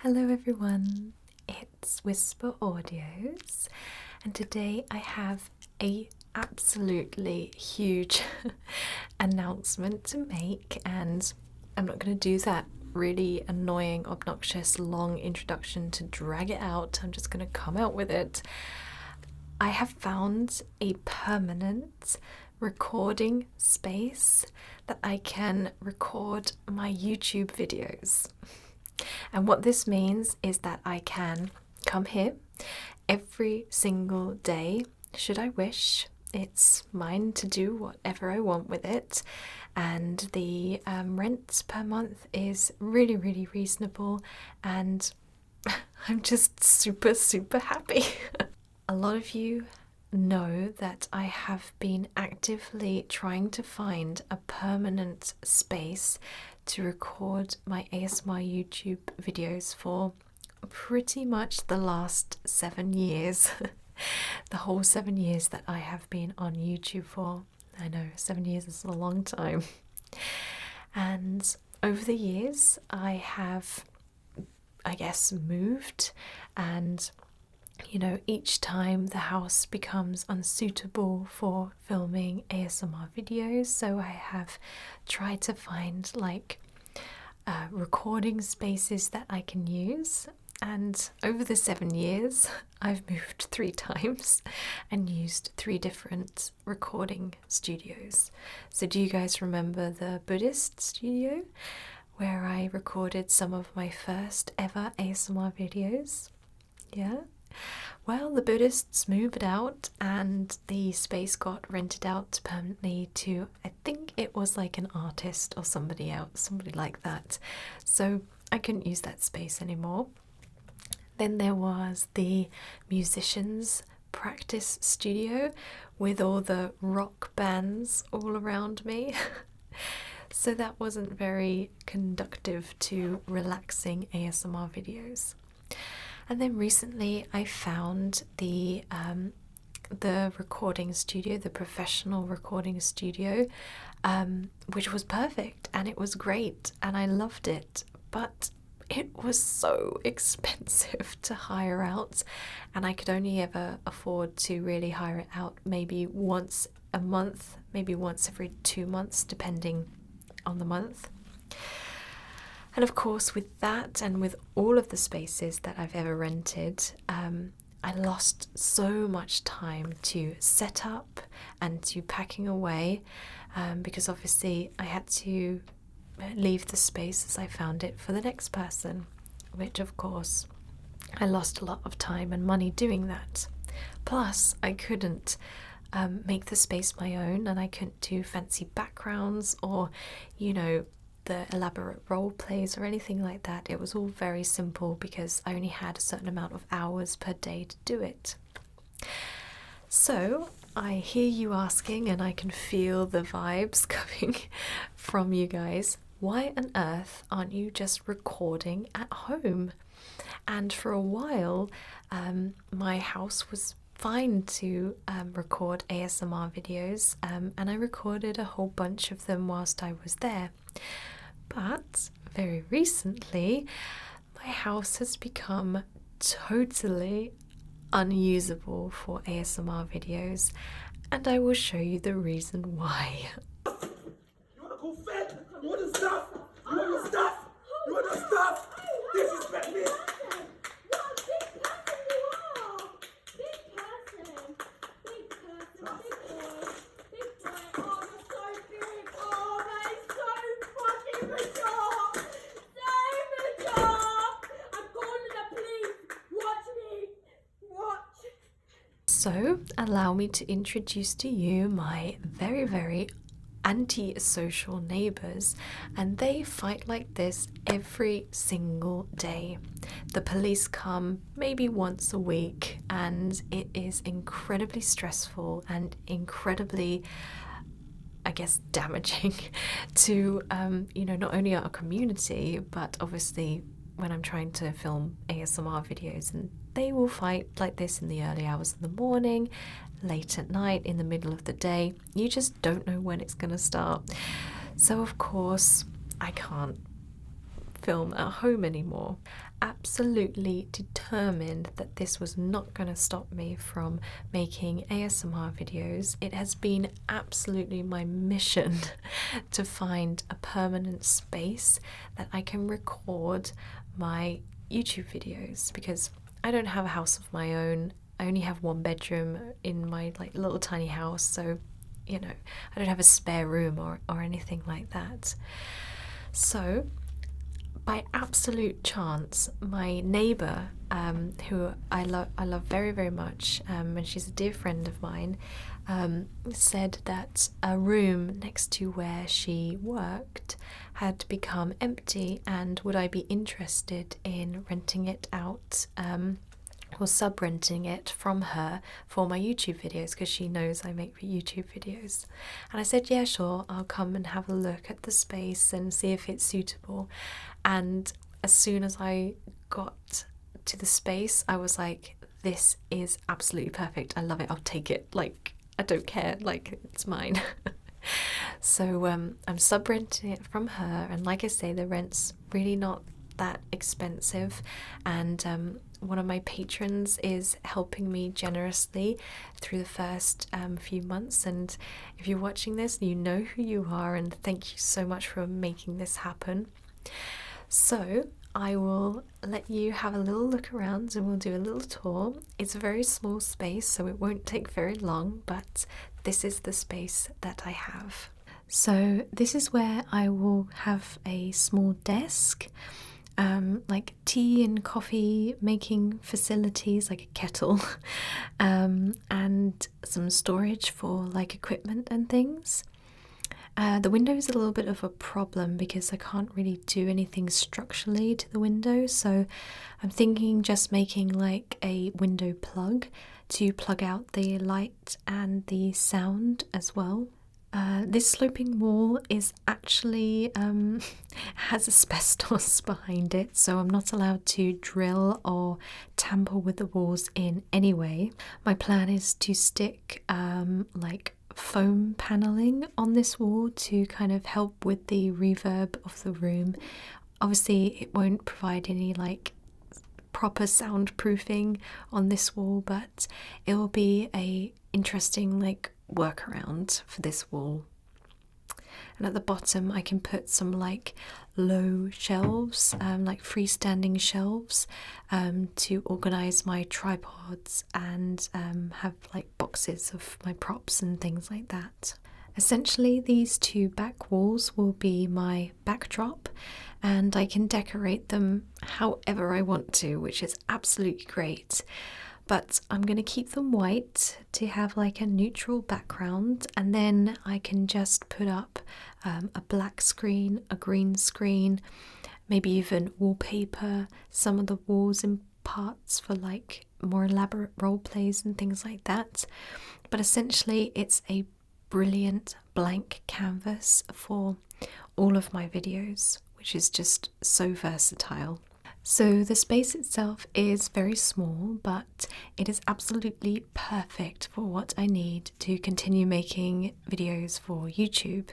Hello everyone, it's WhisperAudios, and today I have a absolutely huge announcement to make, and I'm not going to do that really annoying, obnoxious, long introduction to drag it out. I'm just going to come out with it. I have found a permanent recording space that I can record my YouTube videos. And what this means is that I can come here every single day, should I wish. It's mine to do whatever I want with it, and the rent per month is really, really reasonable, and I'm just super happy. A lot of you know that I have been actively trying to find a permanent space to record my ASMR YouTube videos for pretty much the last 7 years. The whole 7 years that I have been on YouTube for. I know, 7 years is a long time. And over the years, I have, I guess, moved, and each time the house becomes unsuitable for filming ASMR videos, so I have tried to find recording spaces that I can use. And over the 7 years, I've moved 3 times and used 3 different recording studios. So do you guys remember the Buddhist studio where I recorded some of my first ever ASMR videos? Yeah? Well, the Buddhists moved out and the space got rented out permanently to, I think it was like an artist or somebody else, somebody like that. So I couldn't use that space anymore. Then there was the musicians' practice studio with all the rock bands all around me. So that wasn't very conducive to relaxing ASMR videos. And then recently I found the recording studio, the professional recording studio, which was perfect and it was great and I loved it, but it was so expensive to hire out, and I could only ever afford to really hire it out maybe once a month, maybe once every 2 months, depending on the month. And of course, with that and with all of the spaces that I've ever rented, I lost so much time to set up and to packing away, because obviously I had to leave the space as I found it for the next person, which of course I lost a lot of time and money doing that. Plus, I couldn't make the space my own, and I couldn't do fancy backgrounds or, the elaborate role plays or anything like that. It was all very simple because I only had a certain amount of hours per day to do it. So I hear you asking, and I can feel the vibes coming from you guys, why on earth aren't you just recording at home? And for a while, my house was fine to record ASMR videos, and I recorded a whole bunch of them whilst I was there. But very recently, my house has become totally unusable for ASMR videos, and I will show you the reason why. You want to go fed? You want the stuff? You want the stuff? You want the stuff? Disrespect me. So, allow me to introduce to you my very anti-social neighbours, and they fight like this every single day. The police come maybe once a week, and it is incredibly stressful and incredibly, I guess, damaging to not only our community, but obviously when I'm trying to film ASMR videos, and they will fight like this in the early hours of the morning, late at night, in the middle of the day. You just don't know when it's going to start. So of course I can't film at home anymore. Absolutely determined that this was not going to stop me from making ASMR videos. It has been absolutely my mission to find a permanent space that I can record my YouTube videos, because I don't have a house of my own. I only have one bedroom in my like little tiny house, so you know, I don't have a spare room or anything like that. So by absolute chance, my neighbour, who I love very, very much, and she's a dear friend of mine, said that a room next to where she worked had become empty, and would I be interested in renting it out, or sub-renting it from her for my YouTube videos, because she knows I make YouTube videos. And I said, yeah, sure, I'll come and have a look at the space and see if it's suitable. And as soon as I got to the space, I was like, this is absolutely perfect. I love it. I'll take it. Like, I don't care. Like, it's mine. So I'm sub-renting it from her. And like I say, the rent's really not that expensive. And one of my patrons is helping me generously through the first few months. And if you're watching this, you know who you are. And thank you so much for making this happen. So I will let you have a little look around and we'll do a little tour. It's a very small space, so it won't take very long, but this is the space that I have. So this is where I will have a small desk, like tea and coffee making facilities, like a kettle, and some storage for like equipment and things. The window is a little bit of a problem because I can't really do anything structurally to the window, so I'm thinking just making like a window plug to plug out the light and the sound as well. This sloping wall is actually has asbestos behind it, so I'm not allowed to drill or tamper with the walls in any way. My plan is to stick like foam paneling on this wall to kind of help with the reverb of the room. Obviously it won't provide any like proper soundproofing on this wall, but it will be a interesting like workaround for this wall. And at the bottom I can put some like low shelves, like freestanding shelves, to organize my tripods and have like boxes of my props and things like that. Essentially these two back walls will be my backdrop, and I can decorate them however I want to, which is absolutely great. But I'm going to keep them white to have like a neutral background, and then I can just put up a black screen, a green screen, maybe even wallpaper, some of the walls in parts for like more elaborate role plays and things like that. But essentially it's a brilliant blank canvas for all of my videos, which is just so versatile. So the space itself is very small, but it is absolutely perfect for what I need to continue making videos for YouTube.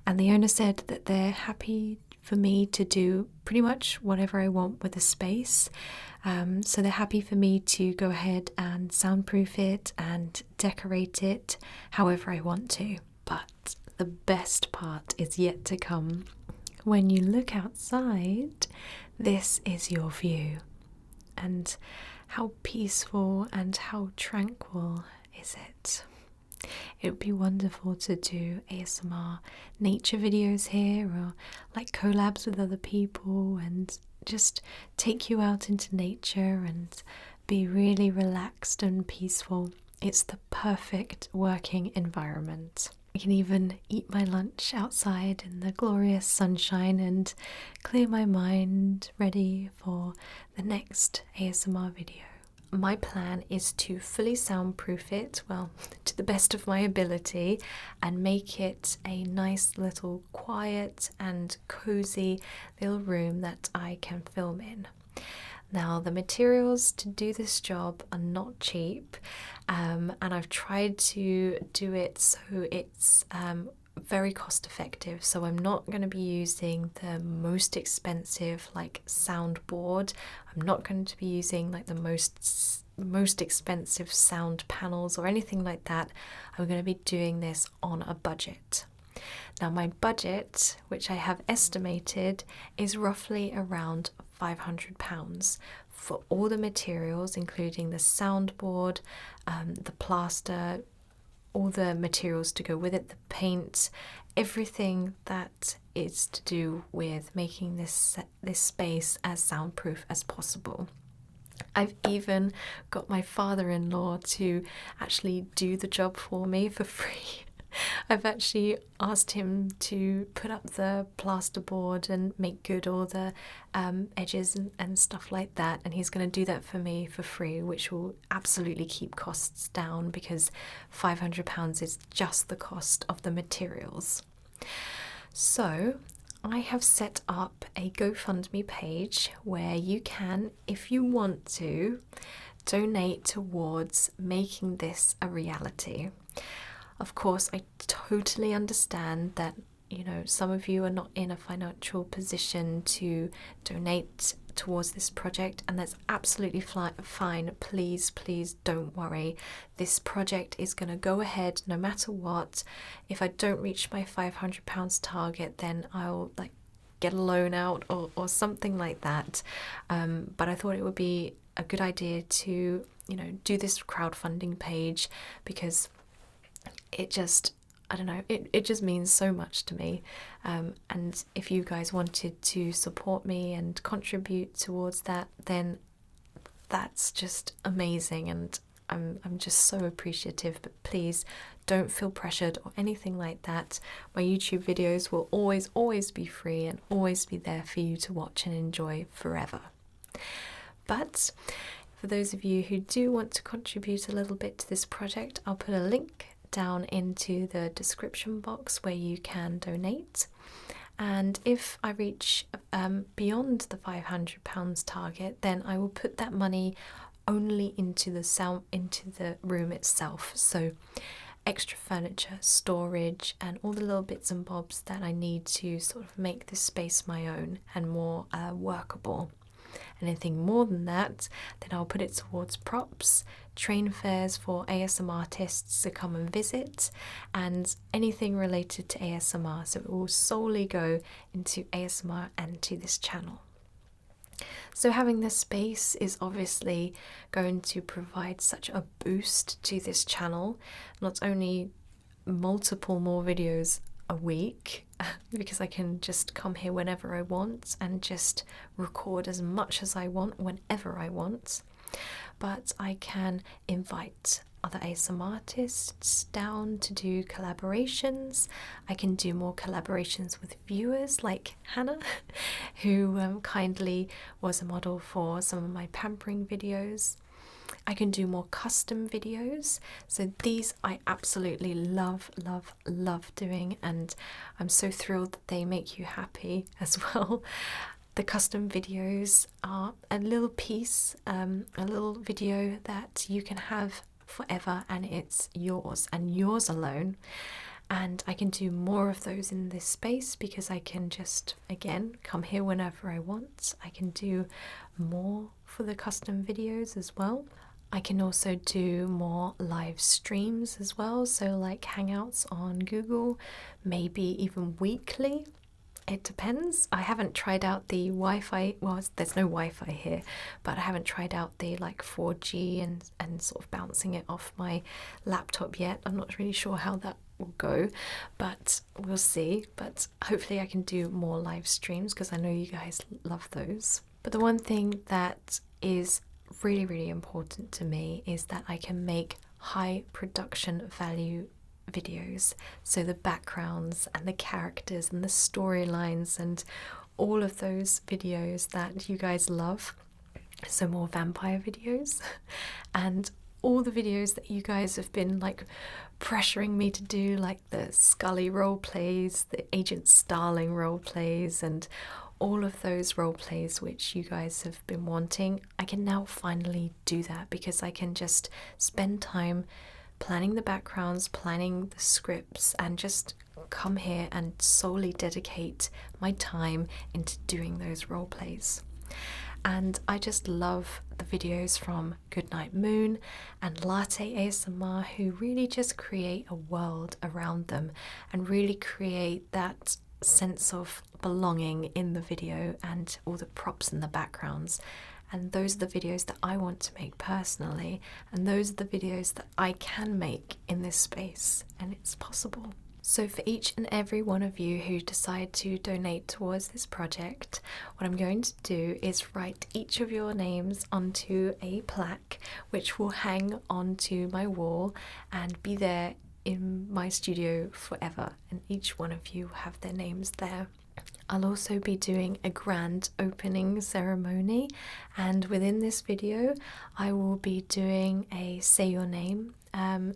And the owner said that they're happy for me to do pretty much whatever I want with the space. So they're happy for me to go ahead and soundproof it and decorate it however I want to. But the best part is yet to come. When you look outside, this is your view, and how peaceful and how tranquil is it? It would be wonderful to do ASMR nature videos here, or like collabs with other people, and just take you out into nature and be really relaxed and peaceful. It's the perfect working environment. I can even eat my lunch outside in the glorious sunshine and clear my mind, ready for the next ASMR video. My plan is to fully soundproof it, well, to the best of my ability, and make it a nice little quiet and cozy little room that I can film in. Now, the materials to do this job are not cheap, and I've tried to do it so it's very cost effective. So I'm not going to be using the most expensive like soundboard. I'm not going to be using like the most expensive sound panels or anything like that. I'm going to be doing this on a budget. Now my budget, which I have estimated, is roughly around £500 for all the materials, including the soundboard, the plaster, all the materials to go with it, the paint, everything that is to do with making this space as soundproof as possible. I've even got my father-in-law to actually do the job for me for free. I've actually asked him to put up the plasterboard and make good all the edges and stuff like that, and he's going to do that for me for free, which will absolutely keep costs down because £500 is just the cost of the materials. So I have set up a GoFundMe page where you can, if you want to, donate towards making this a reality. Of course, I totally understand that, you know, some of you are not in a financial position to donate towards this project, and that's absolutely fine. Please, please don't worry. This project is going to go ahead no matter what. If I don't reach my £500 target, then I'll like get a loan out or something like that. But I thought it would be a good idea to, you know, do this crowdfunding page because it just, I don't know, it just means so much to me. And if you guys wanted to support me and contribute towards that, then that's just amazing, and I'm just so appreciative. But please don't feel pressured or anything like that. My YouTube videos will always be free and always be there for you to watch and enjoy forever. But for those of you who do want to contribute a little bit to this project, I'll put a link down into the description box where you can donate. And if I reach beyond the £500 target, then I will put that money only into the room itself. So extra furniture, storage, and all the little bits and bobs that I need to sort of make this space my own and more workable. Anything more than that, then I'll put it towards props, train fares for ASMR artists to come and visit, and anything related to ASMR. So it will solely go into ASMR and to this channel. So having this space is obviously going to provide such a boost to this channel, not only multiple more videos a week, because I can just come here whenever I want and just record as much as I want whenever I want, but I can invite other ASMR artists down to do collaborations. I can do more collaborations with viewers like Hannah, who kindly was a model for some of my pampering videos. I can do more custom videos. So these I absolutely love doing, and I'm so thrilled that they make you happy as well. The custom videos are a little piece, a little video that you can have forever, and it's yours and yours alone. And I can do more of those in this space because I can just, again, come here whenever I want. I can do more for the custom videos as well. I can also do more live streams as well, so like hangouts on Google, maybe even weekly. It depends. I haven't tried out the Wi-Fi, well, there's no Wi-Fi here, but I haven't tried out the like 4G and sort of bouncing it off my laptop yet. I'm not really sure how that will go, but we'll see. But hopefully I can do more live streams because I know you guys love those. But the one thing that is really important to me is that I can make high production value videos, so the backgrounds and the characters and the storylines and all of those videos that you guys love, so more vampire videos and all the videos that you guys have been like pressuring me to do, like the Scully role plays, the Agent Starling role plays, and all of those role plays which you guys have been wanting. I can now finally do that because I can just spend time planning the backgrounds, planning the scripts, and just come here and solely dedicate my time into doing those role plays. And I just love the videos from Goodnight Moon and Latte ASMR, who really just create a world around them and really create that sense of belonging in the video and all the props in the backgrounds. And those are the videos that I want to make personally, and those are the videos that I can make in this space, and it's possible. So for each and every one of you who decide to donate towards this project, what I'm going to do is write each of your names onto a plaque, which will hang onto my wall and be there in my studio forever, and each one of you will have their names there. I'll also be doing a grand opening ceremony, and within this video I will be doing a say your name.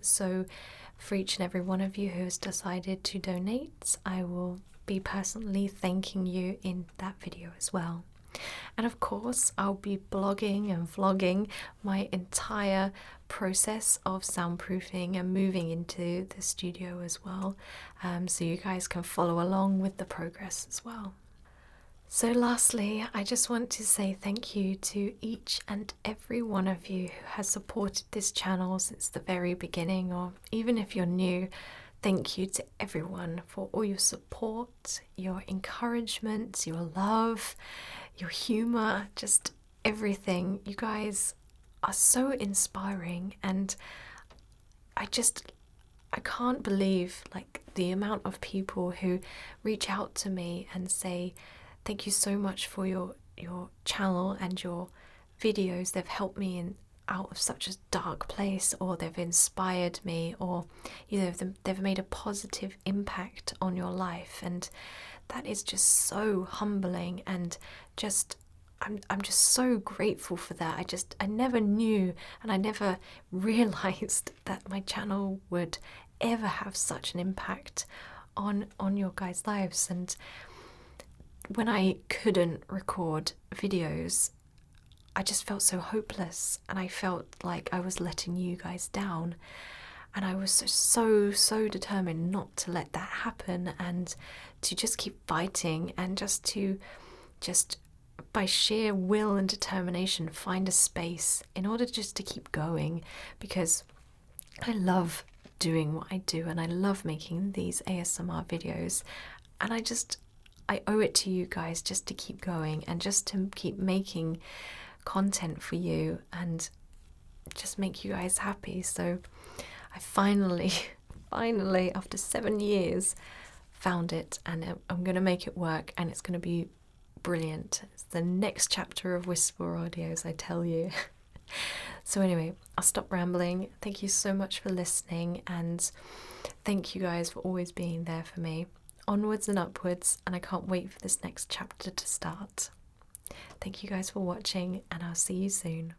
So for each and every one of you who has decided to donate, I will be personally thanking you in that video as well. And of course, I'll be blogging and vlogging my entire process of soundproofing and moving into the studio as well, so you guys can follow along with the progress as well. So lastly, I just want to say thank you to each and every one of you who has supported this channel since the very beginning, or even if you're new, thank you to everyone for all your support, your encouragement, your love, your humor, just everything. You guys are so inspiring, and I can't believe like the amount of people who reach out to me and say thank you so much for your channel and your videos. They've helped me out of such a dark place, or they've inspired me, or they've made a positive impact on your life, and that is just so humbling, and I'm just so grateful for that. I never knew, and I never realized that my channel would ever have such an impact on your guys' lives. And when I couldn't record videos, I just felt so hopeless, and I felt like I was letting you guys down, and I was so determined not to let that happen, and to just keep fighting, and just by sheer will and determination find a space in order just to keep going, because I love doing what I do, and I love making these ASMR videos, and I owe it to you guys just to keep going and just to keep making content for you and just make you guys happy. So I finally after 7 years found it, and I'm gonna make it work, and it's gonna be brilliant. It's the next chapter of WhisperAudios, I tell you. So anyway, I'll stop rambling. Thank you so much for listening, and thank you guys for always being there for me. Onwards and upwards, and I can't wait for this next chapter to start. Thank you guys for watching, and I'll see you soon.